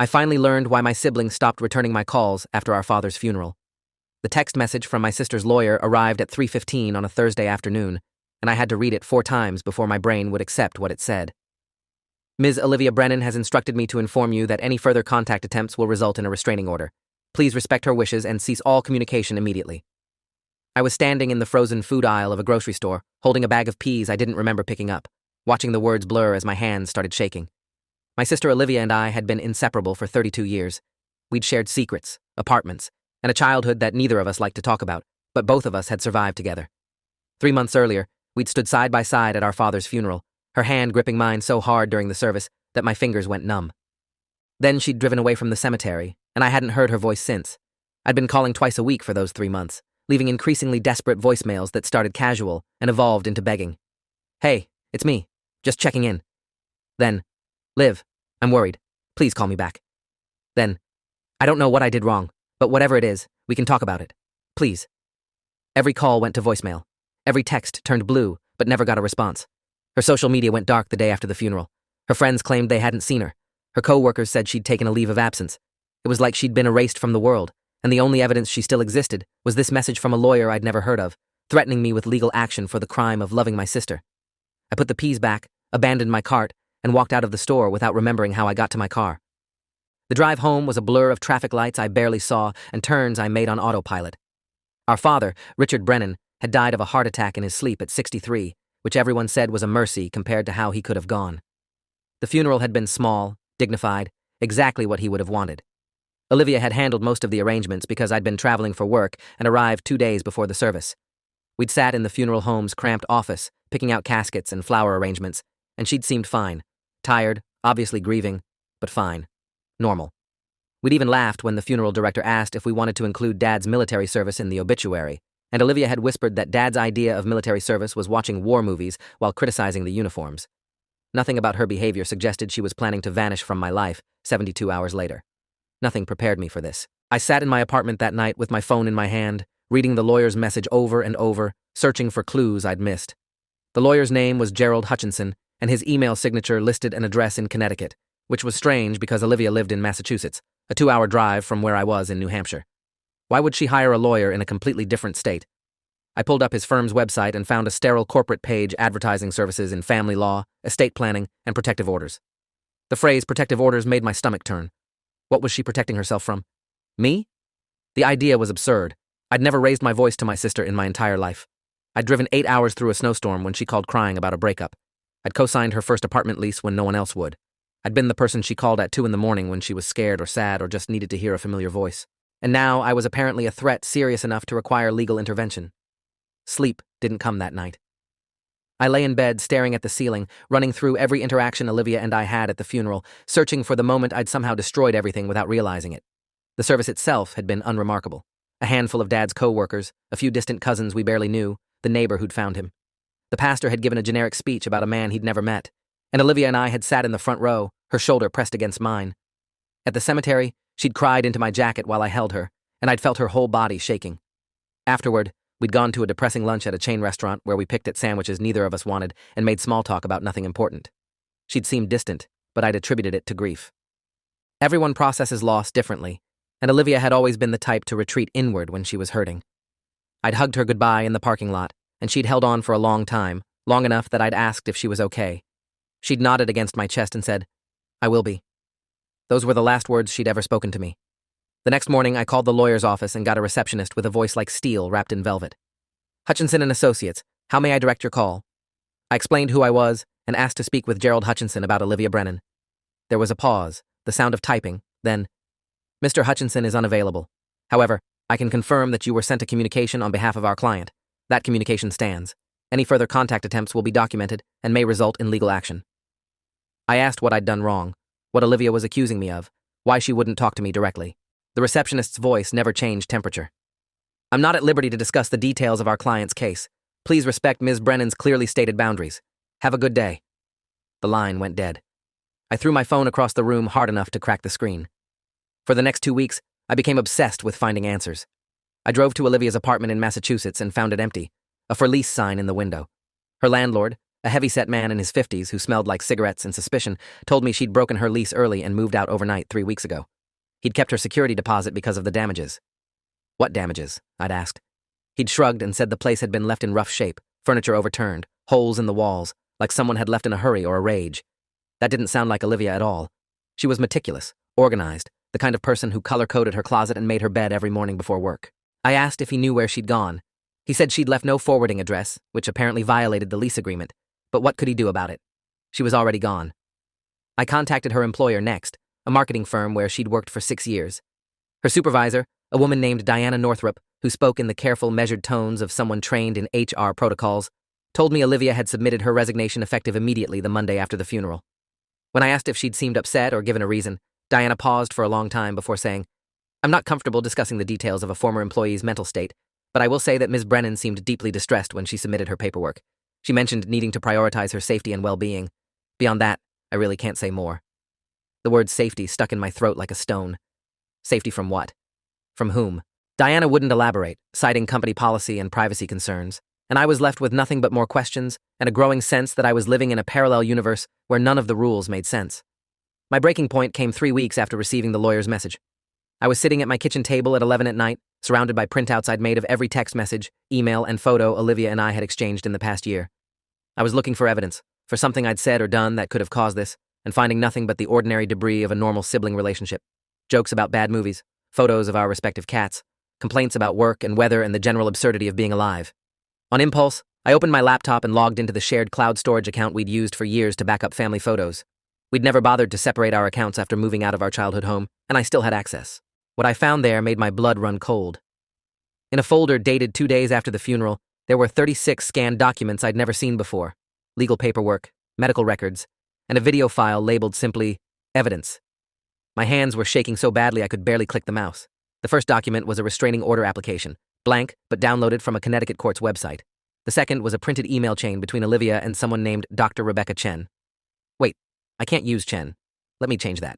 I finally learned why my sibling stopped returning my calls after our father's funeral. The text message from my sister's lawyer arrived at 3:15 on a Thursday afternoon, and I had to read it 4 times before my brain would accept what it said. Ms. Olivia Brennan has instructed me to inform you that any further contact attempts will result in a restraining order. Please respect her wishes and cease all communication immediately. I was standing in the frozen food aisle of a grocery store, holding a bag of peas I didn't remember picking up, watching the words blur as my hands started shaking. My sister Olivia and I had been inseparable for 32 years. We'd shared secrets, apartments, and a childhood that neither of us liked to talk about, but both of us had survived together. 3 months earlier, we'd stood side by side at our father's funeral, her hand gripping mine so hard during the service that my fingers went numb. Then she'd driven away from the cemetery, and I hadn't heard her voice since. I'd been calling twice a week for those 3 months, leaving increasingly desperate voicemails that started casual and evolved into begging. Hey, it's me. Just checking in. Then, Liv, I'm worried. Please call me back. Then, I don't know what I did wrong, but whatever it is, we can talk about it. Please. Every call went to voicemail. Every text turned blue, but never got a response. Her social media went dark the day after the funeral. Her friends claimed they hadn't seen her. Her co-workers said she'd taken a leave of absence. It was like she'd been erased from the world, and the only evidence she still existed was this message from a lawyer I'd never heard of, threatening me with legal action for the crime of loving my sister. I put the peas back, abandoned my cart, and walked out of the store without remembering how I got to my car. The drive home was a blur of traffic lights I barely saw and turns I made on autopilot. Our father, Richard Brennan, had died of a heart attack in his sleep at 63, which everyone said was a mercy compared to how he could have gone. The funeral had been small, dignified, exactly what he would have wanted. Olivia had handled most of the arrangements because I'd been traveling for work and arrived 2 days before the service. We'd sat in the funeral home's cramped office, picking out caskets and flower arrangements, and she'd seemed fine. Tired, obviously grieving, but fine. Normal. We'd even laughed when the funeral director asked if we wanted to include Dad's military service in the obituary, and Olivia had whispered that Dad's idea of military service was watching war movies while criticizing the uniforms. Nothing about her behavior suggested she was planning to vanish from my life 72 hours later. Nothing prepared me for this. I sat in my apartment that night with my phone in my hand, reading the lawyer's message over and over, searching for clues I'd missed. The lawyer's name was Gerald Hutchinson, and his email signature listed an address in Connecticut, which was strange because Olivia lived in Massachusetts, a 2-hour drive from where I was in New Hampshire. Why would she hire a lawyer in a completely different state? I pulled up his firm's website and found a sterile corporate page advertising services in family law, estate planning, and protective orders. The phrase protective orders made my stomach turn. What was she protecting herself from? Me? The idea was absurd. I'd never raised my voice to my sister in my entire life. I'd driven 8 hours through a snowstorm when she called crying about a breakup. I'd co-signed her first apartment lease when no one else would. I'd been the person she called at 2 a.m. when she was scared or sad or just needed to hear a familiar voice. And now I was apparently a threat serious enough to require legal intervention. Sleep didn't come that night. I lay in bed staring at the ceiling, running through every interaction Olivia and I had at the funeral, searching for the moment I'd somehow destroyed everything without realizing it. The service itself had been unremarkable. A handful of Dad's co-workers, a few distant cousins we barely knew, the neighbor who'd found him. The pastor had given a generic speech about a man he'd never met, and Olivia and I had sat in the front row, her shoulder pressed against mine. At the cemetery, she'd cried into my jacket while I held her, and I'd felt her whole body shaking. Afterward, we'd gone to a depressing lunch at a chain restaurant where we picked at sandwiches neither of us wanted and made small talk about nothing important. She'd seemed distant, but I'd attributed it to grief. Everyone processes loss differently, and Olivia had always been the type to retreat inward when she was hurting. I'd hugged her goodbye in the parking lot, and she'd held on for a long time, long enough that I'd asked if she was okay. She'd nodded against my chest and said, "I will be." Those were the last words she'd ever spoken to me. The next morning, I called the lawyer's office and got a receptionist with a voice like steel wrapped in velvet. "Hutchinson and Associates, how may I direct your call?" I explained who I was and asked to speak with Gerald Hutchinson about Olivia Brennan. There was a pause, the sound of typing, then, "Mr. Hutchinson is unavailable. However, I can confirm that you were sent a communication on behalf of our client. That communication stands. Any further contact attempts will be documented and may result in legal action." I asked what I'd done wrong, what Olivia was accusing me of, why she wouldn't talk to me directly. The receptionist's voice never changed temperature. "I'm not at liberty to discuss the details of our client's case. Please respect Ms. Brennan's clearly stated boundaries. Have a good day." The line went dead. I threw my phone across the room hard enough to crack the screen. For the next 2 weeks, I became obsessed with finding answers. I drove to Olivia's apartment in Massachusetts and found it empty, a for lease sign in the window. Her landlord, A heavy-set man in his 50s who smelled like cigarettes and suspicion told me she'd broken her lease early and moved out overnight 3 weeks ago. He'd kept her security deposit because of the damages. What damages? I'd asked. He'd shrugged and said the place had been left in rough shape, furniture overturned, holes in the walls, like someone had left in a hurry or a rage. That didn't sound like Olivia at all. She was meticulous, organized, the kind of person who color-coded her closet and made her bed every morning before work. I asked if he knew where she'd gone. He said she'd left no forwarding address, which apparently violated the lease agreement. But what could he do about it? She was already gone. I contacted her employer next, a marketing firm where she'd worked for 6 years. Her supervisor, a woman named Diana Northrup, who spoke in the careful, measured tones of someone trained in HR protocols, told me Olivia had submitted her resignation effective immediately the Monday after the funeral. When I asked if she'd seemed upset or given a reason, Diana paused for a long time before saying, "I'm not comfortable discussing the details of a former employee's mental state, but I will say that Ms. Brennan seemed deeply distressed when she submitted her paperwork. She mentioned needing to prioritize her safety and well-being. Beyond that, I really can't say more." The word safety stuck in my throat like a stone. Safety from what? From whom? Diana wouldn't elaborate, citing company policy and privacy concerns, and I was left with nothing but more questions and a growing sense that I was living in a parallel universe where none of the rules made sense. My breaking point came 3 weeks after receiving the lawyer's message. I was sitting at my kitchen table at 11 at night, surrounded by printouts I'd made of every text message, email, and photo Olivia and I had exchanged in the past year. I was looking for evidence, for something I'd said or done that could have caused this, and finding nothing but the ordinary debris of a normal sibling relationship. Jokes about bad movies, photos of our respective cats, complaints about work and weather and the general absurdity of being alive. On impulse, I opened my laptop and logged into the shared cloud storage account we'd used for years to back up family photos. We'd never bothered to separate our accounts after moving out of our childhood home, and I still had access. What I found there made my blood run cold. In a folder dated 2 days after the funeral, there were 36 scanned documents I'd never seen before, legal paperwork, medical records, and a video file labeled simply, "Evidence." My hands were shaking so badly I could barely click the mouse. The first document was a restraining order application, blank but downloaded from a Connecticut court's website. The second was a printed email chain between Olivia and someone named Dr. Rebecca Chen. Wait, I can't use Chen. Let me change that.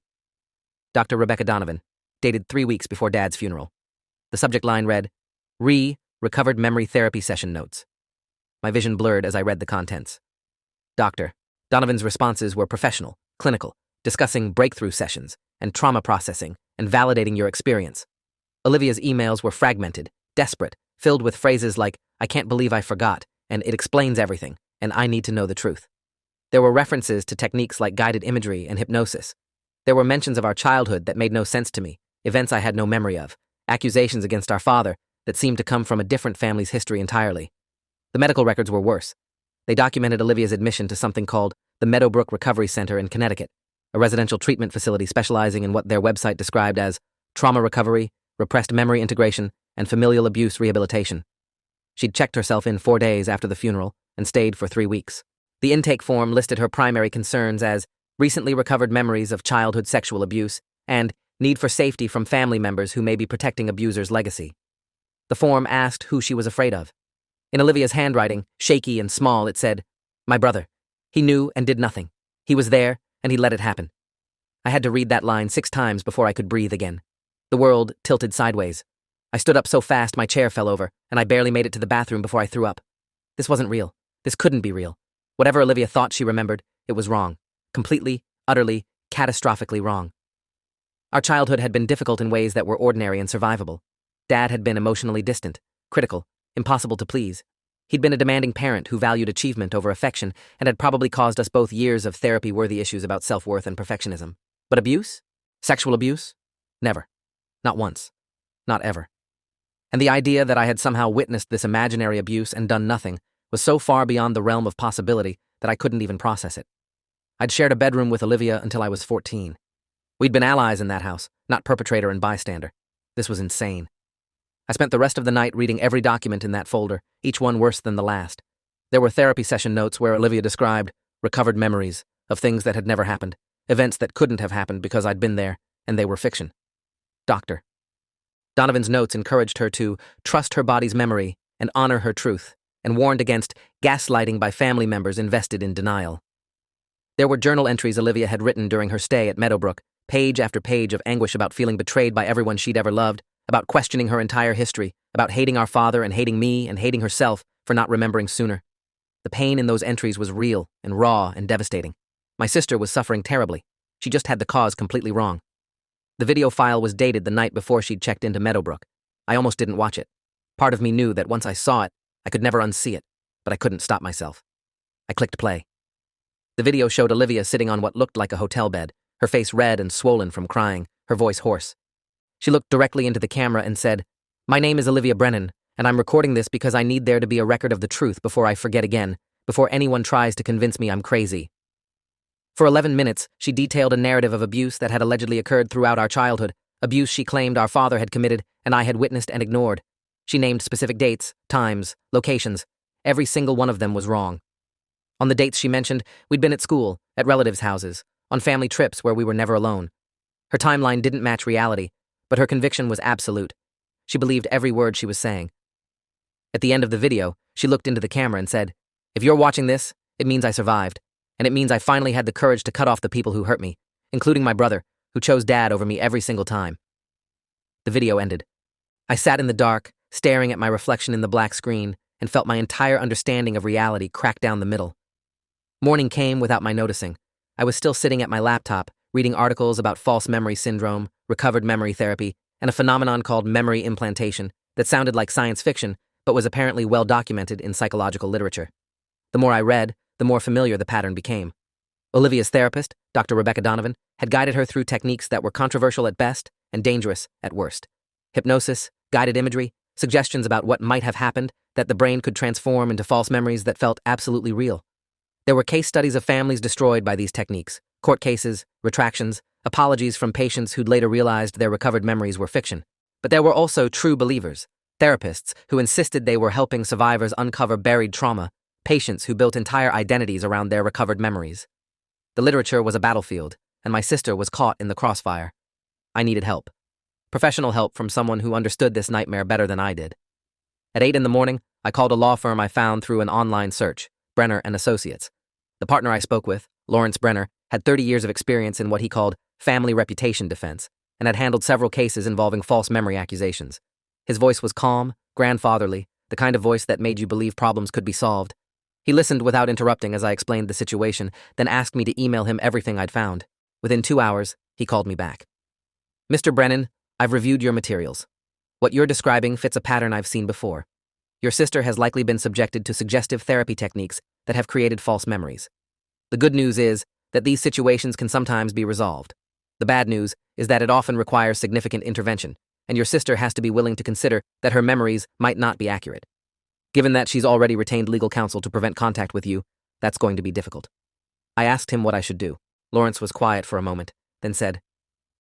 Dr. Rebecca Donovan, dated 3 weeks before Dad's funeral. The subject line read, Recovered Memory Therapy Session Notes. My vision blurred as I read the contents. Dr. Donovan's responses were professional, clinical, discussing breakthrough sessions and trauma processing and validating your experience. Olivia's emails were fragmented, desperate, filled with phrases like, "I can't believe I forgot," and "It explains everything," and "I need to know the truth." There were references to techniques like guided imagery and hypnosis. There were mentions of our childhood that made no sense to me, events I had no memory of, accusations against our father that seemed to come from a different family's history entirely. The medical records were worse. They documented Olivia's admission to something called the Meadowbrook Recovery Center in Connecticut, a residential treatment facility specializing in what their website described as trauma recovery, repressed memory integration, and familial abuse rehabilitation. She'd checked herself in 4 days after the funeral and stayed for 3 weeks. The intake form listed her primary concerns as recently recovered memories of childhood sexual abuse and need for safety from family members who may be protecting abusers' legacy. The form asked who she was afraid of. In Olivia's handwriting, shaky and small, it said, "My brother. He knew and did nothing. He was there, and he let it happen." I had to read that line 6 times before I could breathe again. The world tilted sideways. I stood up so fast my chair fell over, and I barely made it to the bathroom before I threw up. This wasn't real. This couldn't be real. Whatever Olivia thought she remembered, it was wrong. Completely, utterly, catastrophically wrong. Our childhood had been difficult in ways that were ordinary and survivable. Dad had been emotionally distant, critical, impossible to please. He'd been a demanding parent who valued achievement over affection and had probably caused us both years of therapy-worthy issues about self-worth and perfectionism. But abuse? Sexual abuse? Never. Not once. Not ever. And the idea that I had somehow witnessed this imaginary abuse and done nothing was so far beyond the realm of possibility that I couldn't even process it. I'd shared a bedroom with Olivia until I was 14. We'd been allies in that house, not perpetrator and bystander. This was insane. I spent the rest of the night reading every document in that folder, each one worse than the last. There were therapy session notes where Olivia described recovered memories of things that had never happened, events that couldn't have happened because I'd been there, and they were fiction. Dr. Donovan's notes encouraged her to trust her body's memory and honor her truth, and warned against gaslighting by family members invested in denial. There were journal entries Olivia had written during her stay at Meadowbrook, page after page of anguish about feeling betrayed by everyone she'd ever loved, about questioning her entire history, about hating our father and hating me and hating herself for not remembering sooner. The pain in those entries was real and raw and devastating. My sister was suffering terribly. She just had the cause completely wrong. The video file was dated the night before she'd checked into Meadowbrook. I almost didn't watch it. Part of me knew that once I saw it, I could never unsee it, but I couldn't stop myself. I clicked play. The video showed Olivia sitting on what looked like a hotel bed, her face red and swollen from crying, her voice hoarse. She looked directly into the camera and said, "My name is Olivia Brennan, and I'm recording this because I need there to be a record of the truth before I forget again, before anyone tries to convince me I'm crazy." For 11 minutes, she detailed a narrative of abuse that had allegedly occurred throughout our childhood, abuse she claimed our father had committed and I had witnessed and ignored. She named specific dates, times, locations. Every single one of them was wrong. On the dates she mentioned, we'd been at school, at relatives' houses, on family trips where we were never alone. Her timeline didn't match reality, but her conviction was absolute. She believed every word she was saying. At the end of the video, she looked into the camera and said, "If you're watching this, it means I survived, and it means I finally had the courage to cut off the people who hurt me, including my brother, who chose Dad over me every single time." The video ended. I sat in the dark, staring at my reflection in the black screen, and felt my entire understanding of reality crack down the middle. Morning came without my noticing. I was still sitting at my laptop, reading articles about false memory syndrome, recovered memory therapy, and a phenomenon called memory implantation that sounded like science fiction, but was apparently well documented in psychological literature. The more I read, the more familiar the pattern became. Olivia's therapist, Dr. Rebecca Donovan, had guided her through techniques that were controversial at best and dangerous at worst. Hypnosis, guided imagery, suggestions about what might have happened, that the brain could transform into false memories that felt absolutely real. There were case studies of families destroyed by these techniques, court cases, retractions, apologies from patients who'd later realized their recovered memories were fiction. But there were also true believers, therapists who insisted they were helping survivors uncover buried trauma, patients who built entire identities around their recovered memories. The literature was a battlefield, and my sister was caught in the crossfire. I needed help. Professional help from someone who understood this nightmare better than I did. At 8 in the morning, I called a law firm I found through an online search, Brenner and Associates. The partner I spoke with, Lawrence Brenner, had 30 years of experience in what he called family reputation defense and had handled several cases involving false memory accusations. His voice was calm, grandfatherly, the kind of voice that made you believe problems could be solved. He listened without interrupting as I explained the situation, then asked me to email him everything I'd found. Within 2 hours, he called me back. "Mr. Brennan, I've reviewed your materials. What you're describing fits a pattern I've seen before. Your sister has likely been subjected to suggestive therapy techniques that have created false memories. The good news is that these situations can sometimes be resolved. The bad news is that it often requires significant intervention, and your sister has to be willing to consider that her memories might not be accurate. Given that she's already retained legal counsel to prevent contact with you, that's going to be difficult." I asked him what I should do. Lawrence was quiet for a moment, then said,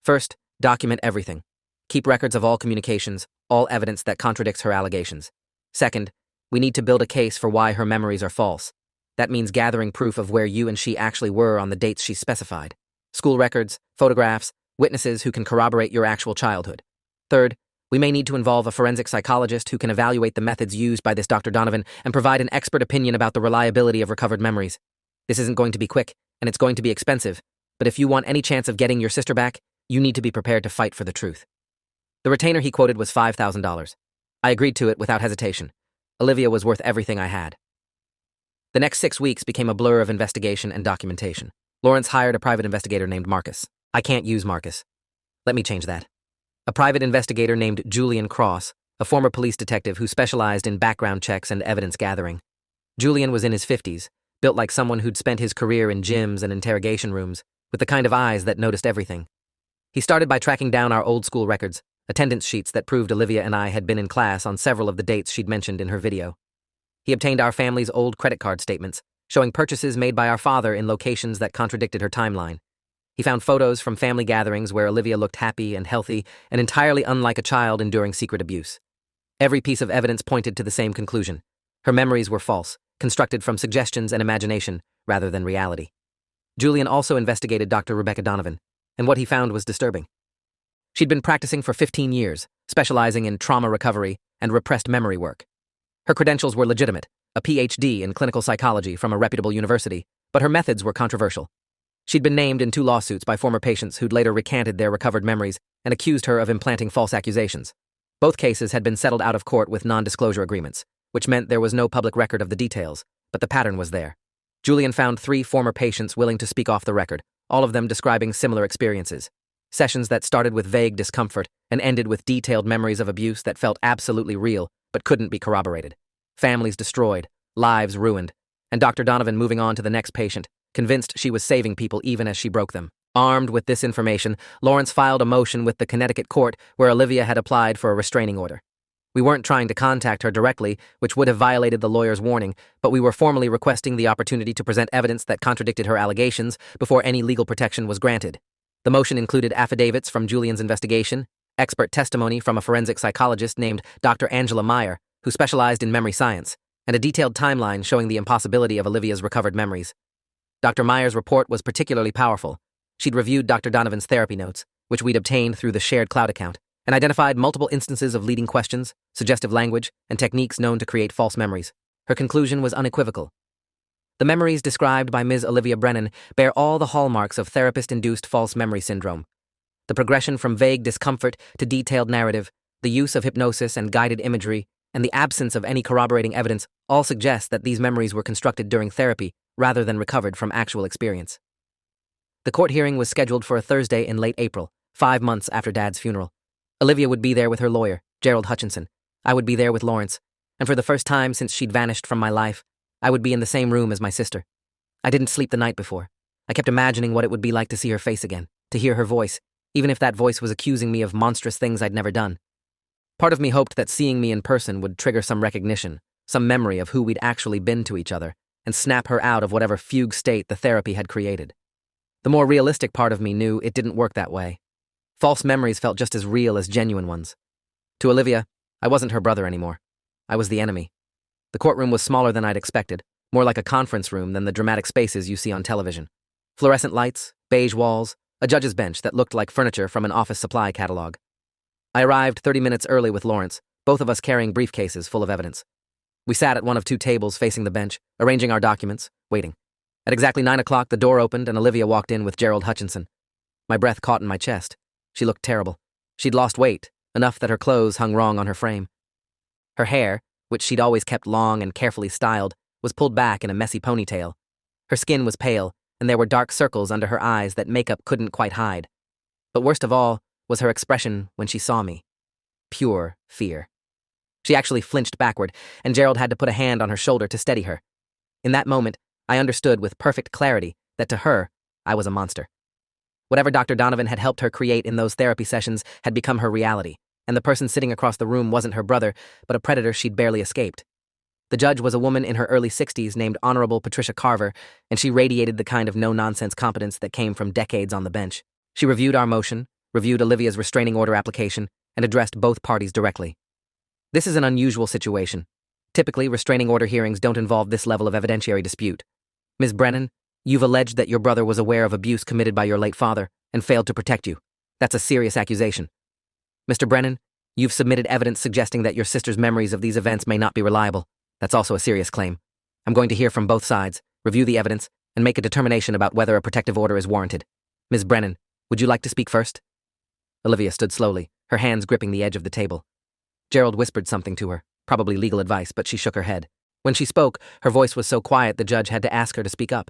"First, document everything. Keep records of all communications, all evidence that contradicts her allegations. Second, we need to build a case for why her memories are false. That means gathering proof of where you and she actually were on the dates she specified. School records, photographs, witnesses who can corroborate your actual childhood. Third, we may need to involve a forensic psychologist who can evaluate the methods used by this Dr. Donovan and provide an expert opinion about the reliability of recovered memories. This isn't going to be quick, and it's going to be expensive, but if you want any chance of getting your sister back, you need to be prepared to fight for the truth." The retainer he quoted was $5,000. I agreed to it without hesitation. Olivia was worth everything I had. The next 6 weeks became a blur of investigation and documentation. Lawrence hired a private investigator named Marcus. I can't use Marcus. Let me change that. A private investigator named Julian Cross, a former police detective who specialized in background checks and evidence gathering. Julian was in his 50s, built like someone who'd spent his career in gyms and interrogation rooms, with the kind of eyes that noticed everything. He started by tracking down our old school records, attendance sheets that proved Olivia and I had been in class on several of the dates she'd mentioned in her video. He obtained our family's old credit card statements, showing purchases made by our father in locations that contradicted her timeline. He found photos from family gatherings where Olivia looked happy and healthy and entirely unlike a child enduring secret abuse. Every piece of evidence pointed to the same conclusion. Her memories were false, constructed from suggestions and imagination rather than reality. Julian also investigated Dr. Rebecca Donovan, and what he found was disturbing. She'd been practicing for 15 years, specializing in trauma recovery and repressed memory work. Her credentials were legitimate, a PhD in clinical psychology from a reputable university, but her methods were controversial. She'd been named in 2 lawsuits by former patients who'd later recanted their recovered memories and accused her of implanting false accusations. Both cases had been settled out of court with non-disclosure agreements, which meant there was no public record of the details, but the pattern was there. Julian found 3 former patients willing to speak off the record, all of them describing similar experiences. Sessions that started with vague discomfort and ended with detailed memories of abuse that felt absolutely real but couldn't be corroborated. Families destroyed, lives ruined, and Dr. Donovan moving on to the next patient, convinced she was saving people even as she broke them. Armed with this information, Lawrence filed a motion with the Connecticut court where Olivia had applied for a restraining order. We weren't trying to contact her directly, which would have violated the lawyer's warning, but we were formally requesting the opportunity to present evidence that contradicted her allegations before any legal protection was granted. The motion included affidavits from Julian's investigation, expert testimony from a forensic psychologist named Dr. Angela Meyer, who specialized in memory science, and a detailed timeline showing the impossibility of Olivia's recovered memories. Dr. Meyer's report was particularly powerful. She'd reviewed Dr. Donovan's therapy notes, which we'd obtained through the shared cloud account, and identified multiple instances of leading questions, suggestive language, and techniques known to create false memories. Her conclusion was unequivocal. The memories described by Ms. Olivia Brennan bear all the hallmarks of therapist-induced false memory syndrome. The progression from vague discomfort to detailed narrative, the use of hypnosis and guided imagery, and the absence of any corroborating evidence all suggest that these memories were constructed during therapy rather than recovered from actual experience. The court hearing was scheduled for a Thursday in late April, 5 months after Dad's funeral. Olivia would be there with her lawyer, Gerald Hutchinson. I would be there with Lawrence. And for the first time since she'd vanished from my life, I would be in the same room as my sister. I didn't sleep the night before. I kept imagining what it would be like to see her face again, to hear her voice, even if that voice was accusing me of monstrous things I'd never done. Part of me hoped that seeing me in person would trigger some recognition, some memory of who we'd actually been to each other, and snap her out of whatever fugue state the therapy had created. The more realistic part of me knew it didn't work that way. False memories felt just as real as genuine ones. To Olivia, I wasn't her brother anymore. I was the enemy. The courtroom was smaller than I'd expected, more like a conference room than the dramatic spaces you see on television. Fluorescent lights, beige walls, a judge's bench that looked like furniture from an office supply catalog. I arrived 30 minutes early with Lawrence, both of us carrying briefcases full of evidence. We sat at one of 2 tables facing the bench, arranging our documents, waiting. At exactly 9 o'clock, the door opened and Olivia walked in with Gerald Hutchinson. My breath caught in my chest. She looked terrible. She'd lost weight, enough that her clothes hung wrong on her frame. Her hair, which she'd always kept long and carefully styled, was pulled back in a messy ponytail. Her skin was pale, and there were dark circles under her eyes that makeup couldn't quite hide. But worst of all was her expression when she saw me. Pure fear. She actually flinched backward, and Gerald had to put a hand on her shoulder to steady her. In that moment, I understood with perfect clarity that to her, I was a monster. Whatever Dr. Donovan had helped her create in those therapy sessions had become her reality, and the person sitting across the room wasn't her brother, but a predator she'd barely escaped. The judge was a woman in her early 60s named Honorable Patricia Carver, and she radiated the kind of no-nonsense competence that came from decades on the bench. She reviewed our motion, reviewed Olivia's restraining order application, and addressed both parties directly. This is an unusual situation. Typically, restraining order hearings don't involve this level of evidentiary dispute. Ms. Brennan, you've alleged that your brother was aware of abuse committed by your late father and failed to protect you. That's a serious accusation. Mr. Brennan, you've submitted evidence suggesting that your sister's memories of these events may not be reliable. That's also a serious claim. I'm going to hear from both sides, review the evidence, and make a determination about whether a protective order is warranted. Ms. Brennan, would you like to speak first? Olivia stood slowly, her hands gripping the edge of the table. Gerald whispered something to her, probably legal advice, but she shook her head. When she spoke, her voice was so quiet the judge had to ask her to speak up.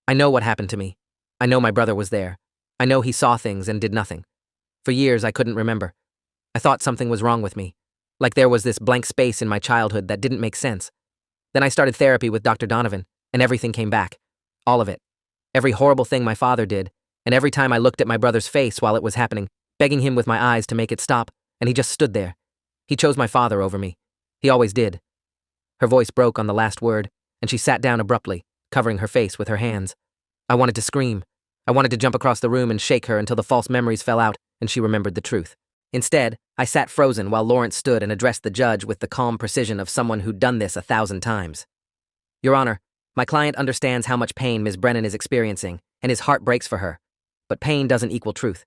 I know what happened to me. I know my brother was there. I know he saw things and did nothing. For years, I couldn't remember. I thought something was wrong with me, like there was this blank space in my childhood that didn't make sense. Then I started therapy with Dr. Donovan, and everything came back. All of it. Every horrible thing my father did, and every time I looked at my brother's face while it was happening, begging him with my eyes to make it stop, and he just stood there. He chose my father over me. He always did. Her voice broke on the last word, and she sat down abruptly, covering her face with her hands. I wanted to scream. I wanted to jump across the room and shake her until the false memories fell out and she remembered the truth. Instead, I sat frozen while Lawrence stood and addressed the judge with the calm precision of someone who'd done this 1,000 times. Your Honor, my client understands how much pain Ms. Brennan is experiencing, and his heart breaks for her. But pain doesn't equal truth.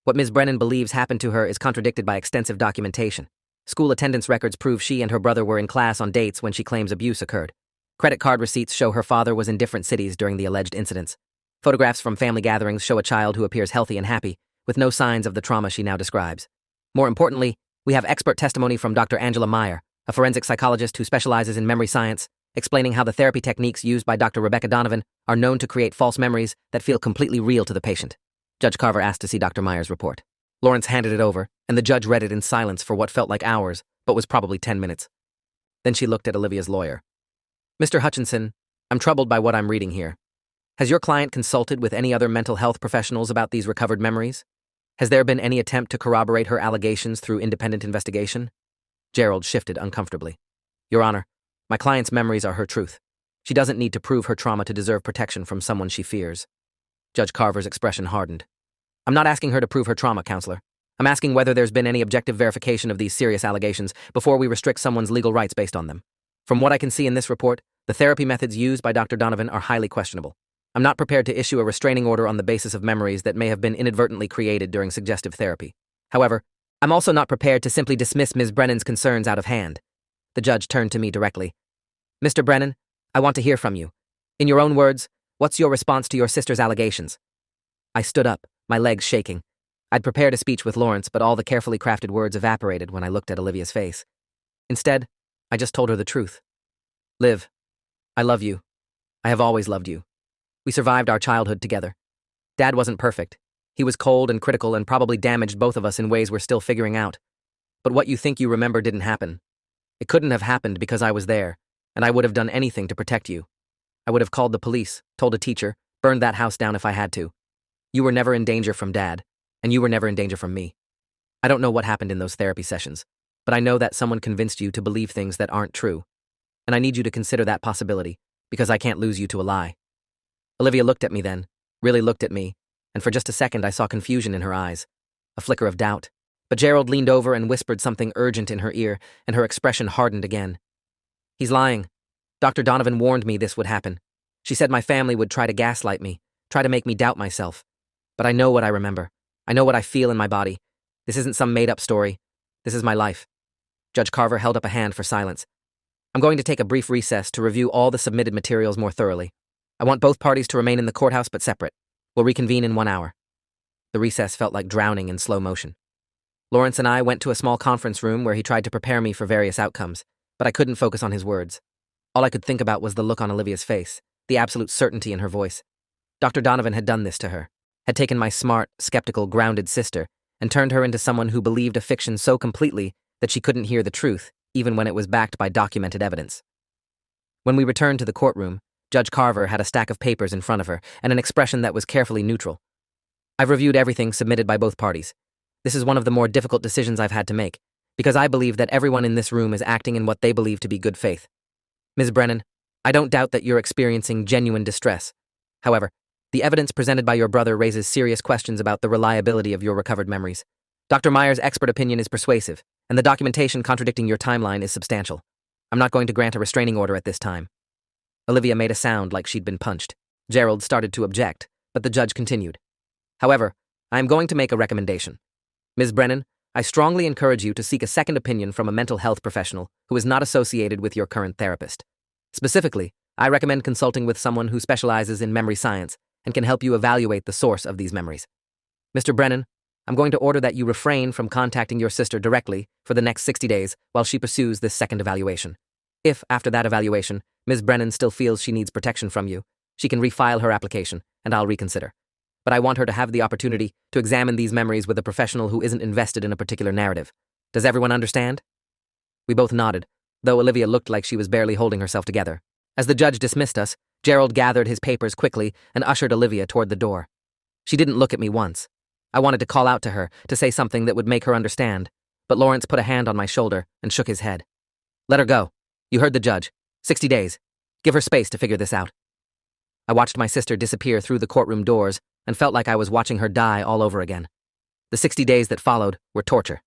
What Ms. Brennan believes happened to her is contradicted by extensive documentation. School attendance records prove she and her brother were in class on dates when she claims abuse occurred. Credit card receipts show her father was in different cities during the alleged incidents. Photographs from family gatherings show a child who appears healthy and happy, with no signs of the trauma she now describes. More importantly, we have expert testimony from Dr. Angela Meyer, a forensic psychologist who specializes in memory science, explaining how the therapy techniques used by Dr. Rebecca Donovan are known to create false memories that feel completely real to the patient. Judge Carver asked to see Dr. Meyer's report. Lawrence handed it over, and the judge read it in silence for what felt like hours, but was probably 10 minutes. Then she looked at Olivia's lawyer. Mr. Hutchinson, I'm troubled by what I'm reading here. Has your client consulted with any other mental health professionals about these recovered memories? Has there been any attempt to corroborate her allegations through independent investigation? Gerald shifted uncomfortably. Your Honor, my client's memories are her truth. She doesn't need to prove her trauma to deserve protection from someone she fears. Judge Carver's expression hardened. I'm not asking her to prove her trauma, counselor. I'm asking whether there's been any objective verification of these serious allegations before we restrict someone's legal rights based on them. From what I can see in this report, the therapy methods used by Dr. Donovan are highly questionable. I'm not prepared to issue a restraining order on the basis of memories that may have been inadvertently created during suggestive therapy. However, I'm also not prepared to simply dismiss Ms. Brennan's concerns out of hand. The judge turned to me directly. Mr. Brennan, I want to hear from you. In your own words, what's your response to your sister's allegations? I stood up, my legs shaking. I'd prepared a speech with Lawrence, but all the carefully crafted words evaporated when I looked at Olivia's face. Instead, I just told her the truth. Liv, I love you. I have always loved you. We survived our childhood together. Dad wasn't perfect. He was cold and critical and probably damaged both of us in ways we're still figuring out. But what you think you remember didn't happen. It couldn't have happened because I was there, and I would have done anything to protect you. I would have called the police, told a teacher, burned that house down if I had to. You were never in danger from Dad, and you were never in danger from me. I don't know what happened in those therapy sessions, but I know that someone convinced you to believe things that aren't true. And I need you to consider that possibility, because I can't lose you to a lie. Olivia looked at me then, really looked at me, and for just a second I saw confusion in her eyes, a flicker of doubt. But Gerald leaned over and whispered something urgent in her ear, and her expression hardened again. He's lying. Dr. Donovan warned me this would happen. She said my family would try to gaslight me, try to make me doubt myself. But I know what I remember. I know what I feel in my body. This isn't some made-up story. This is my life. Judge Carver held up a hand for silence. I'm going to take a brief recess to review all the submitted materials more thoroughly. I want both parties to remain in the courthouse but separate. We'll reconvene in 1 hour. The recess felt like drowning in slow motion. Lawrence and I went to a small conference room where he tried to prepare me for various outcomes, but I couldn't focus on his words. All I could think about was the look on Olivia's face, the absolute certainty in her voice. Dr. Donovan had done this to her, had taken my smart, skeptical, grounded sister and turned her into someone who believed a fiction so completely that she couldn't hear the truth, even when it was backed by documented evidence. When we returned to the courtroom, Judge Carver had a stack of papers in front of her and an expression that was carefully neutral. I've reviewed everything submitted by both parties. This is one of the more difficult decisions I've had to make, because I believe that everyone in this room is acting in what they believe to be good faith. Ms. Brennan, I don't doubt that you're experiencing genuine distress. However, the evidence presented by your brother raises serious questions about the reliability of your recovered memories. Dr. Meyer's expert opinion is persuasive, and the documentation contradicting your timeline is substantial. I'm not going to grant a restraining order at this time. Olivia made a sound like she'd been punched. Gerald started to object, but the judge continued. However, I am going to make a recommendation. Ms. Brennan, I strongly encourage you to seek a second opinion from a mental health professional who is not associated with your current therapist. Specifically, I recommend consulting with someone who specializes in memory science and can help you evaluate the source of these memories. Mr. Brennan, I'm going to order that you refrain from contacting your sister directly for the next 60 days while she pursues this second evaluation. If, after that evaluation, Ms. Brennan still feels she needs protection from you, she can refile her application, and I'll reconsider. But I want her to have the opportunity to examine these memories with a professional who isn't invested in a particular narrative. Does everyone understand? We both nodded, though Olivia looked like she was barely holding herself together. As the judge dismissed us, Gerald gathered his papers quickly and ushered Olivia toward the door. She didn't look at me once. I wanted to call out to her, to say something that would make her understand, but Lawrence put a hand on my shoulder and shook his head. Let her go. You heard the judge. 60 days. Give her space to figure this out. I watched my sister disappear through the courtroom doors and felt like I was watching her die all over again. The 60 days that followed were torture.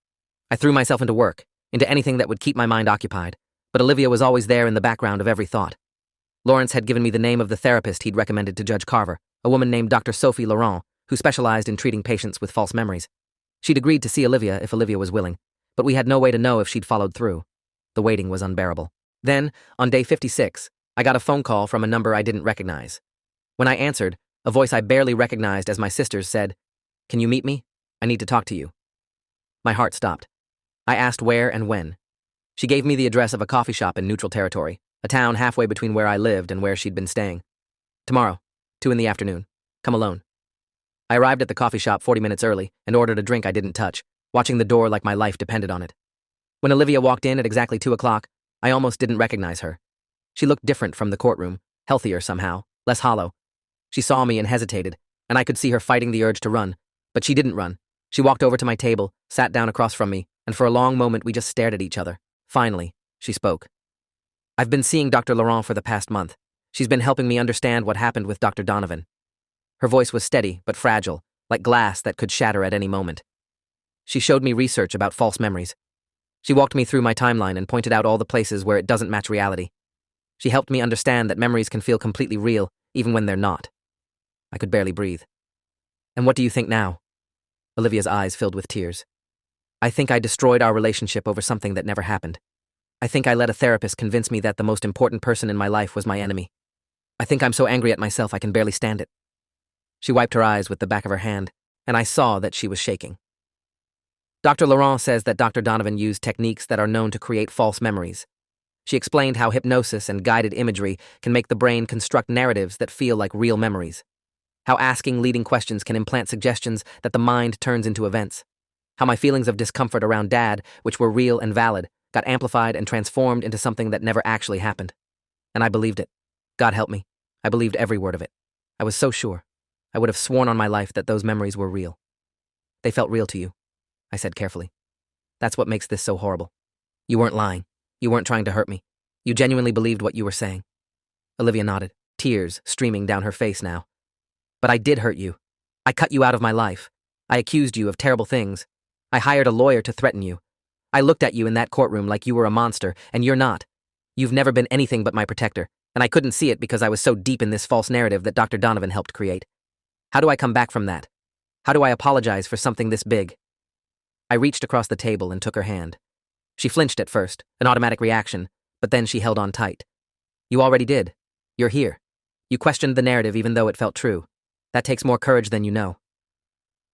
I threw myself into work, into anything that would keep my mind occupied, but Olivia was always there in the background of every thought. Lawrence had given me the name of the therapist he'd recommended to Judge Carver, a woman named Dr. Sophie Laurent, who specialized in treating patients with false memories. She'd agreed to see Olivia if Olivia was willing, but we had no way to know if she'd followed through. The waiting was unbearable. Then, on day 56, I got a phone call from a number I didn't recognize. When I answered, a voice I barely recognized as my sister's said, "Can you meet me? I need to talk to you." My heart stopped. I asked where and when. She gave me the address of a coffee shop in neutral territory, a town halfway between where I lived and where she'd been staying. Tomorrow, 2 in the afternoon. Come alone. I arrived at the coffee shop 40 minutes early and ordered a drink I didn't touch, watching the door like my life depended on it. When Olivia walked in at exactly 2 o'clock, I almost didn't recognize her. She looked different from the courtroom, healthier somehow, less hollow. She saw me and hesitated, and I could see her fighting the urge to run. But she didn't run. She walked over to my table, sat down across from me, and for a long moment we just stared at each other. Finally, she spoke. I've been seeing Dr. Laurent for the past month. She's been helping me understand what happened with Dr. Donovan. Her voice was steady but fragile, like glass that could shatter at any moment. She showed me research about false memories. She walked me through my timeline and pointed out all the places where it doesn't match reality. She helped me understand that memories can feel completely real, even when they're not. I could barely breathe. And what do you think now? Olivia's eyes filled with tears. I think I destroyed our relationship over something that never happened. I think I let a therapist convince me that the most important person in my life was my enemy. I think I'm so angry at myself I can barely stand it. She wiped her eyes with the back of her hand, and I saw that she was shaking. Dr. Laurent says that Dr. Donovan used techniques that are known to create false memories. She explained how hypnosis and guided imagery can make the brain construct narratives that feel like real memories. How asking leading questions can implant suggestions that the mind turns into events. How my feelings of discomfort around Dad, which were real and valid, got amplified and transformed into something that never actually happened. And I believed it. God help me. I believed every word of it. I was so sure. I would have sworn on my life that those memories were real. They felt real to you, I said carefully. That's what makes this so horrible. You weren't lying. You weren't trying to hurt me. You genuinely believed what you were saying. Olivia nodded, tears streaming down her face now. But I did hurt you. I cut you out of my life. I accused you of terrible things. I hired a lawyer to threaten you. I looked at you in that courtroom like you were a monster, and you're not. You've never been anything but my protector, and I couldn't see it because I was so deep in this false narrative that Dr. Donovan helped create. How do I come back from that? How do I apologize for something this big? I reached across the table and took her hand. She flinched at first, an automatic reaction, but then she held on tight. You already did. You're here. You questioned the narrative even though it felt true. That takes more courage than you know.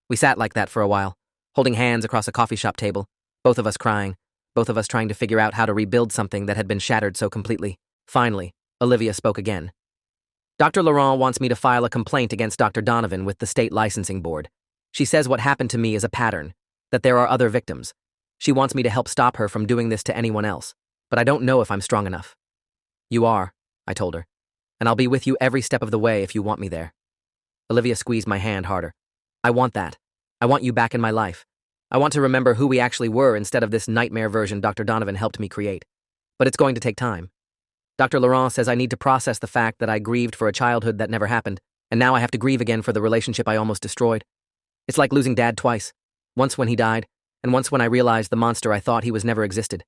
We sat like that for a while, holding hands across a coffee shop table, both of us crying, both of us trying to figure out how to rebuild something that had been shattered so completely. Finally, Olivia spoke again. Dr. Laurent wants me to file a complaint against Dr. Donovan with the state licensing board. She says what happened to me is a pattern, that there are other victims. She wants me to help stop her from doing this to anyone else, but I don't know if I'm strong enough. You are, I told her, and I'll be with you every step of the way if you want me there. Olivia squeezed my hand harder. I want that. I want you back in my life. I want to remember who we actually were instead of this nightmare version Dr. Donovan helped me create. But it's going to take time. Dr. Laurent says I need to process the fact that I grieved for a childhood that never happened, and now I have to grieve again for the relationship I almost destroyed. It's like losing Dad twice, once when he died, and once when I realized the monster I thought he was never existed.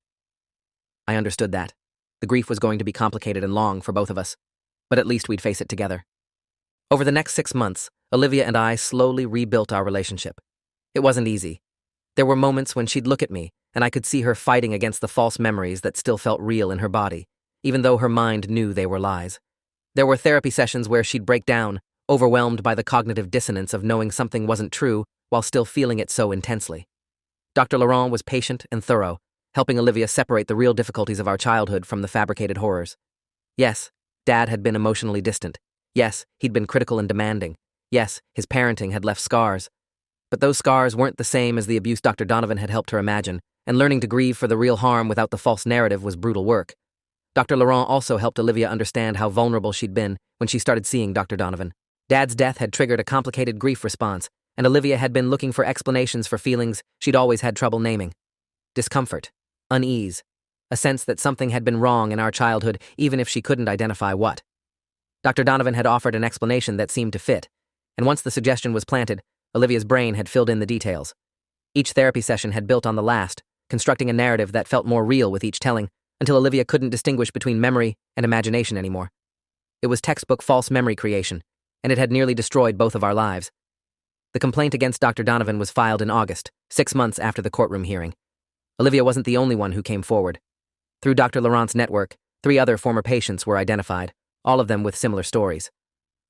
I understood that. The grief was going to be complicated and long for both of us, but at least we'd face it together. Over the next 6 months, Olivia and I slowly rebuilt our relationship. It wasn't easy. There were moments when she'd look at me, and I could see her fighting against the false memories that still felt real in her body, even though her mind knew they were lies. There were therapy sessions where she'd break down, overwhelmed by the cognitive dissonance of knowing something wasn't true while still feeling it so intensely. Dr. Laurent was patient and thorough, helping Olivia separate the real difficulties of our childhood from the fabricated horrors. Yes, Dad had been emotionally distant. Yes, he'd been critical and demanding. Yes, his parenting had left scars. But those scars weren't the same as the abuse Dr. Donovan had helped her imagine, and learning to grieve for the real harm without the false narrative was brutal work. Dr. Laurent also helped Olivia understand how vulnerable she'd been when she started seeing Dr. Donovan. Dad's death had triggered a complicated grief response, and Olivia had been looking for explanations for feelings she'd always had trouble naming. Discomfort, unease, a sense that something had been wrong in our childhood even if she couldn't identify what. Dr. Donovan had offered an explanation that seemed to fit, and once the suggestion was planted, Olivia's brain had filled in the details. Each therapy session had built on the last, constructing a narrative that felt more real with each telling, until Olivia couldn't distinguish between memory and imagination anymore. It was textbook false memory creation, and it had nearly destroyed both of our lives. The complaint against Dr. Donovan was filed in August, 6 months after the courtroom hearing. Olivia wasn't the only one who came forward. Through Dr. Laurent's network, 3 other former patients were identified, all of them with similar stories.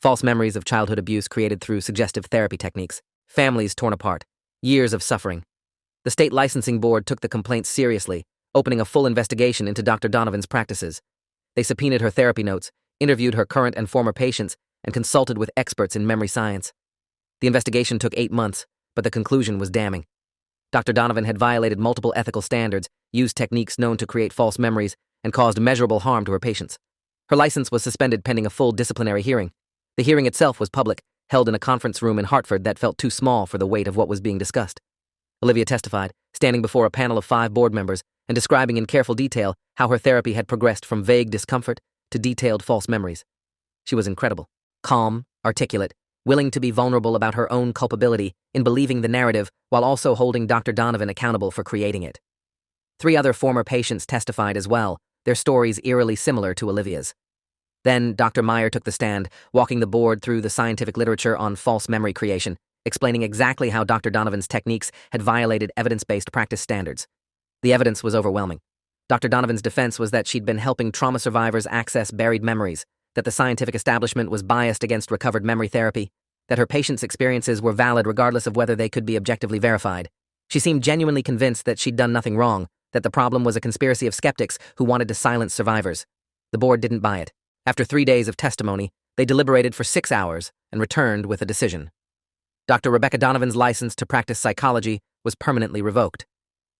False memories of childhood abuse created through suggestive therapy techniques, families torn apart, years of suffering. The state licensing board took the complaints seriously, opening a full investigation into Dr. Donovan's practices. They subpoenaed her therapy notes, interviewed her current and former patients, and consulted with experts in memory science. The investigation took 8 months, but the conclusion was damning. Dr. Donovan had violated multiple ethical standards, used techniques known to create false memories, and caused measurable harm to her patients. Her license was suspended pending a full disciplinary hearing. The hearing itself was public, held in a conference room in Hartford that felt too small for the weight of what was being discussed. Olivia testified, standing before a panel of 5 board members and describing in careful detail how her therapy had progressed from vague discomfort to detailed false memories. She was incredible, calm, articulate, willing to be vulnerable about her own culpability in believing the narrative while also holding Dr. Donovan accountable for creating it. 3 other former patients testified as well, their stories eerily similar to Olivia's. Then Dr. Meyer took the stand, walking the board through the scientific literature on false memory creation, explaining exactly how Dr. Donovan's techniques had violated evidence-based practice standards. The evidence was overwhelming. Dr. Donovan's defense was that she'd been helping trauma survivors access buried memories, that the scientific establishment was biased against recovered memory therapy, that her patients' experiences were valid regardless of whether they could be objectively verified. She seemed genuinely convinced that she'd done nothing wrong, that the problem was a conspiracy of skeptics who wanted to silence survivors. The board didn't buy it. After 3 days of testimony, they deliberated for 6 hours and returned with a decision. Dr. Rebecca Donovan's license to practice psychology was permanently revoked.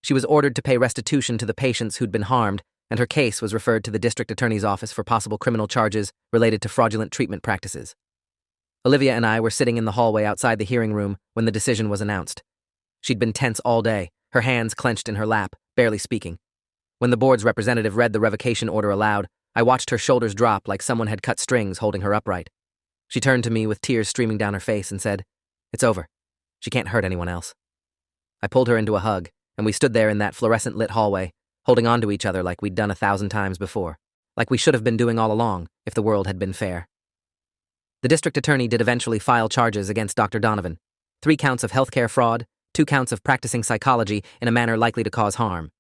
She was ordered to pay restitution to the patients who'd been harmed, and her case was referred to the district attorney's office for possible criminal charges related to fraudulent treatment practices. Olivia and I were sitting in the hallway outside the hearing room when the decision was announced. She'd been tense all day, her hands clenched in her lap, barely speaking. When the board's representative read the revocation order aloud, I watched her shoulders drop like someone had cut strings holding her upright. She turned to me with tears streaming down her face and said, "It's over. She can't hurt anyone else." I pulled her into a hug, and we stood there in that fluorescent-lit hallway, holding on to each other like we'd done 1,000 times before, like we should have been doing all along if the world had been fair. The district attorney did eventually file charges against Dr. Donovan, 3 counts of healthcare fraud, 2 counts of practicing psychology in a manner likely to cause harm.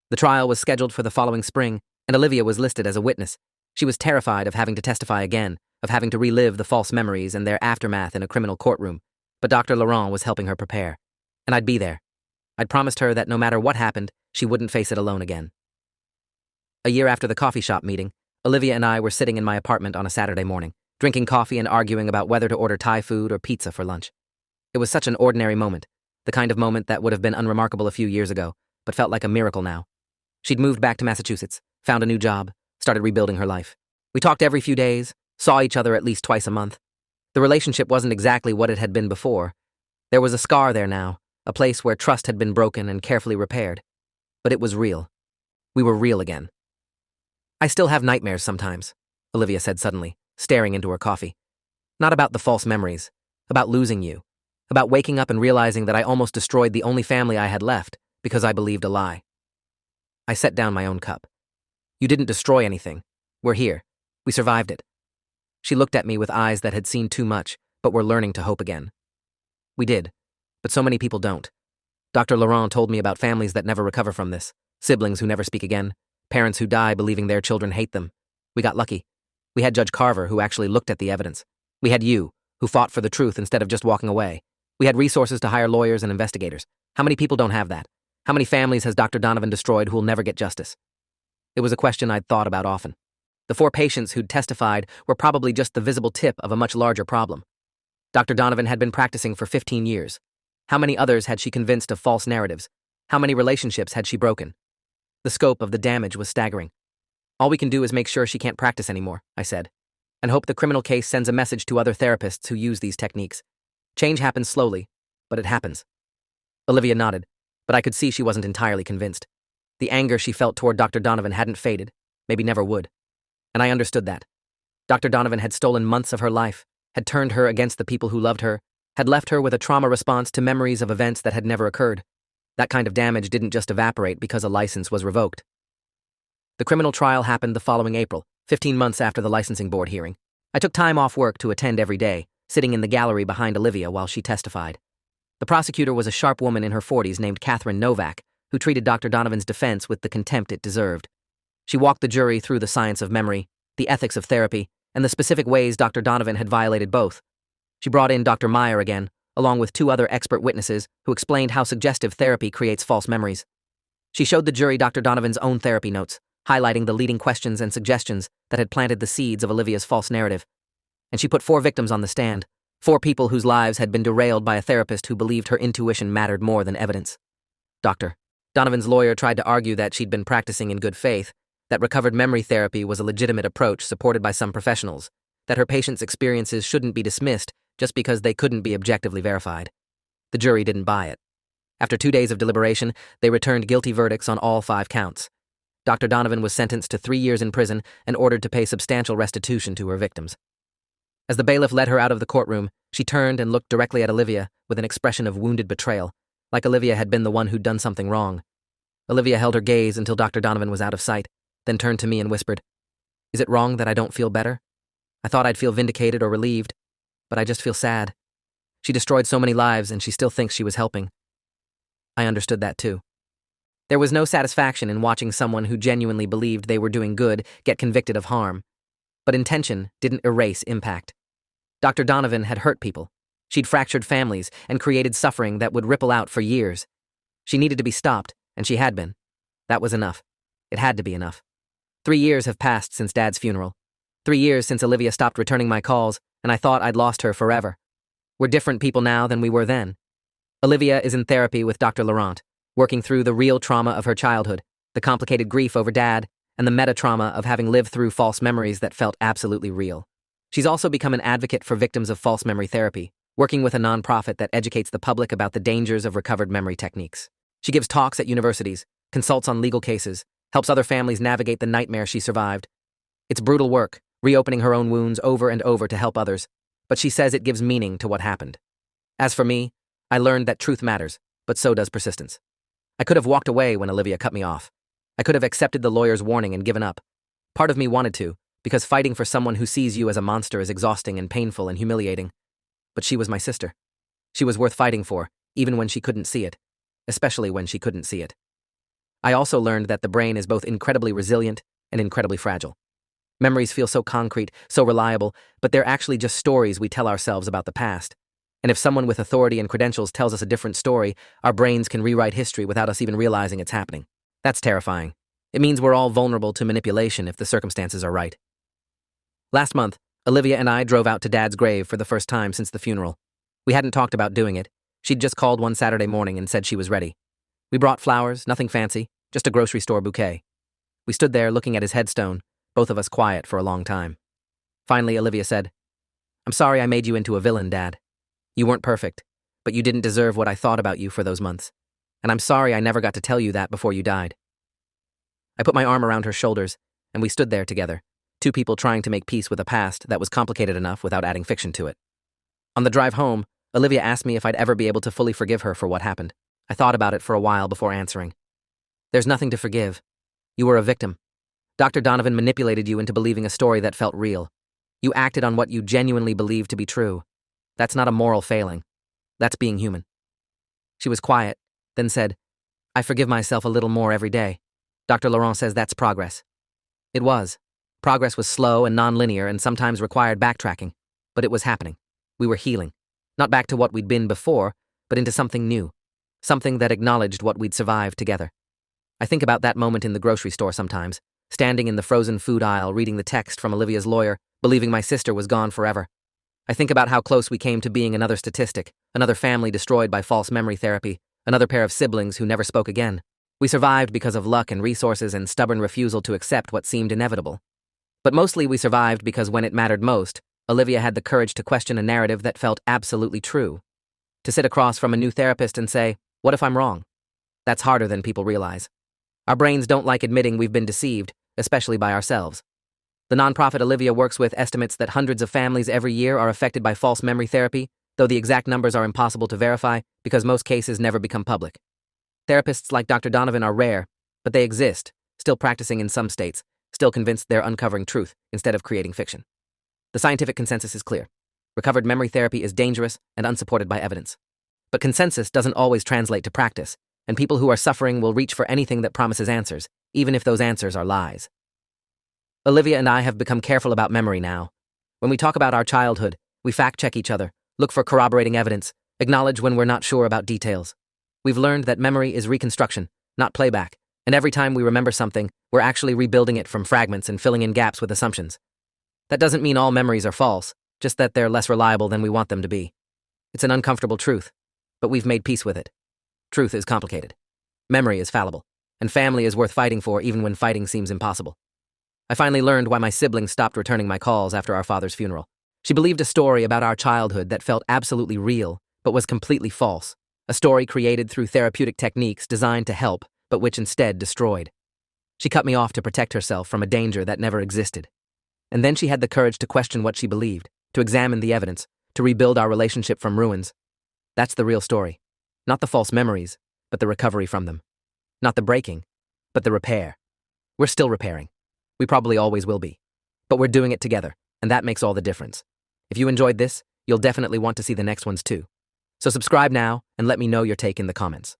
The trial was scheduled for the following spring, and Olivia was listed as a witness. She was terrified of having to testify again, of having to relive the false memories and their aftermath in a criminal courtroom, but Dr. Laurent was helping her prepare, and I'd be there. I'd promised her that no matter what happened, she wouldn't face it alone again. A year after the coffee shop meeting, Olivia and I were sitting in my apartment on a Saturday morning, drinking coffee and arguing about whether to order Thai food or pizza for lunch. It was such an ordinary moment, the kind of moment that would have been unremarkable a few years ago, but felt like a miracle now. She'd moved back to Massachusetts, found a new job, started rebuilding her life. We talked every few days, saw each other at least twice a month. The relationship wasn't exactly what it had been before. There was a scar there now, a place where trust had been broken and carefully repaired. But it was real. We were real again. "I still have nightmares sometimes," Olivia said suddenly, staring into her coffee. "Not about the false memories, about losing you, about waking up and realizing that I almost destroyed the only family I had left because I believed a lie." I set down my own cup. "You didn't destroy anything. We're here. We survived it." She looked at me with eyes that had seen too much, but were learning to hope again. "We did, but so many people don't. Dr. Laurent told me about families that never recover from this, siblings who never speak again, parents who die believing their children hate them. We got lucky. We had Judge Carver, who actually looked at the evidence. We had you, who fought for the truth instead of just walking away. We had resources to hire lawyers and investigators. How many people don't have that? How many families has Dr. Donovan destroyed who will never get justice?" It was a question I'd thought about often. The 4 patients who'd testified were probably just the visible tip of a much larger problem. Dr. Donovan had been practicing for 15 years. How many others had she convinced of false narratives? How many relationships had she broken? The scope of the damage was staggering. "All we can do is make sure she can't practice anymore," I said, "and hope the criminal case sends a message to other therapists who use these techniques. Change happens slowly, but it happens." Olivia nodded, but I could see she wasn't entirely convinced. The anger she felt toward Dr. Donovan hadn't faded, maybe never would. And I understood that. Dr. Donovan had stolen months of her life, had turned her against the people who loved her, had left her with a trauma response to memories of events that had never occurred. That kind of damage didn't just evaporate because a license was revoked. The criminal trial happened the following April, 15 months after the licensing board hearing. I took time off work to attend every day, sitting in the gallery behind Olivia while she testified. The prosecutor was a sharp woman in her 40s named Catherine Novak, who treated Dr. Donovan's defense with the contempt it deserved. She walked the jury through the science of memory, the ethics of therapy, and the specific ways Dr. Donovan had violated both. She brought in Dr. Meyer again, along with 2 other expert witnesses who explained how suggestive therapy creates false memories. She showed the jury Dr. Donovan's own therapy notes, highlighting the leading questions and suggestions that had planted the seeds of Olivia's false narrative. And she put 4 victims on the stand, 4 people whose lives had been derailed by a therapist who believed her intuition mattered more than evidence. Dr. Donovan's lawyer tried to argue that she'd been practicing in good faith, that recovered memory therapy was a legitimate approach supported by some professionals, that her patients' experiences shouldn't be dismissed just because they couldn't be objectively verified. The jury didn't buy it. After 2 days of deliberation, they returned guilty verdicts on all 5 counts. Dr. Donovan was sentenced to 3 years in prison and ordered to pay substantial restitution to her victims. As the bailiff led her out of the courtroom, she turned and looked directly at Olivia with an expression of wounded betrayal, like Olivia had been the one who'd done something wrong. Olivia held her gaze until Dr. Donovan was out of sight, then turned to me and whispered, "Is it wrong that I don't feel better? I thought I'd feel vindicated or relieved, but I just feel sad. She destroyed so many lives and she still thinks she was helping." I understood that too. There was no satisfaction in watching someone who genuinely believed they were doing good get convicted of harm. But intention didn't erase impact. Dr. Donovan had hurt people. She'd fractured families and created suffering that would ripple out for years. She needed to be stopped, and she had been. That was enough. It had to be enough. 3 years have passed since Dad's funeral. 3 years since Olivia stopped returning my calls, and I thought I'd lost her forever. We're different people now than we were then. Olivia is in therapy with Dr. Laurent, working through the real trauma of her childhood, the complicated grief over Dad, and the meta-trauma of having lived through false memories that felt absolutely real. She's also become an advocate for victims of false memory therapy, working with a nonprofit that educates the public about the dangers of recovered memory techniques. She gives talks at universities, consults on legal cases, helps other families navigate the nightmare she survived. It's brutal work, reopening her own wounds over and over to help others, but she says it gives meaning to what happened. As for me, I learned that truth matters, but so does persistence. I could have walked away when Olivia cut me off. I could have accepted the lawyer's warning and given up. Part of me wanted to, because fighting for someone who sees you as a monster is exhausting and painful and humiliating. But she was my sister. She was worth fighting for, even when she couldn't see it, especially when she couldn't see it. I also learned that the brain is both incredibly resilient and incredibly fragile. Memories feel so concrete, so reliable, but they're actually just stories we tell ourselves about the past. And if someone with authority and credentials tells us a different story, our brains can rewrite history without us even realizing it's happening. That's terrifying. It means we're all vulnerable to manipulation if the circumstances are right. Last month, Olivia and I drove out to Dad's grave for the first time since the funeral. We hadn't talked about doing it. She'd just called one Saturday morning and said she was ready. We brought flowers, nothing fancy, just a grocery store bouquet. We stood there looking at his headstone, both of us quiet for a long time. Finally, Olivia said, "I'm sorry I made you into a villain, Dad. You weren't perfect, but you didn't deserve what I thought about you for those months. And I'm sorry I never got to tell you that before you died." I put my arm around her shoulders, and we stood there together, 2 people trying to make peace with a past that was complicated enough without adding fiction to it. On the drive home, Olivia asked me if I'd ever be able to fully forgive her for what happened. I thought about it for a while before answering. There's nothing to forgive. You were a victim. Dr. Donovan manipulated you into believing a story that felt real. You acted on what you genuinely believed to be true. That's not a moral failing. That's being human. She was quiet, then said, "I forgive myself a little more every day. Dr. Laurent says that's progress." It was. Progress was slow and non-linear and sometimes required backtracking, but it was happening. We were healing. Not back to what we'd been before, but into something new. Something that acknowledged what we'd survived together. I think about that moment in the grocery store sometimes, standing in the frozen food aisle reading the text from Olivia's lawyer, believing my sister was gone forever. I think about how close we came to being another statistic, another family destroyed by false memory therapy, another pair of siblings who never spoke again. We survived because of luck and resources and stubborn refusal to accept what seemed inevitable. But mostly we survived because when it mattered most, Olivia had the courage to question a narrative that felt absolutely true. To sit across from a new therapist and say, "What if I'm wrong?" That's harder than people realize. Our brains don't like admitting we've been deceived, especially by ourselves. The nonprofit Olivia works with estimates that hundreds of families every year are affected by false memory therapy, though the exact numbers are impossible to verify because most cases never become public. Therapists like Dr. Donovan are rare, but they exist, still practicing in some states, still convinced they're uncovering truth instead of creating fiction. The scientific consensus is clear. Recovered memory therapy is dangerous and unsupported by evidence. But consensus doesn't always translate to practice, and people who are suffering will reach for anything that promises answers, even if those answers are lies. Olivia and I have become careful about memory now. When we talk about our childhood, we fact-check each other, look for corroborating evidence, acknowledge when we're not sure about details. We've learned that memory is reconstruction, not playback, and every time we remember something, We're actually rebuilding it from fragments and filling in gaps with assumptions. That doesn't mean all memories are false, just that they're less reliable than we want them to be. It's an uncomfortable truth, but we've made peace with it. Truth is complicated. Memory is fallible, and family is worth fighting for even when fighting seems impossible. I finally learned why my sibling stopped returning my calls after our father's funeral. She believed a story about our childhood that felt absolutely real, but was completely false. A story created through therapeutic techniques designed to help, but which instead destroyed. She cut me off to protect herself from a danger that never existed. And then she had the courage to question what she believed, to examine the evidence, to rebuild our relationship from ruins. That's the real story. Not the false memories, but the recovery from them. Not the breaking, but the repair. We're still repairing. We probably always will be. But we're doing it together, and that makes all the difference. If you enjoyed this, you'll definitely want to see the next ones too. So subscribe now and let me know your take in the comments.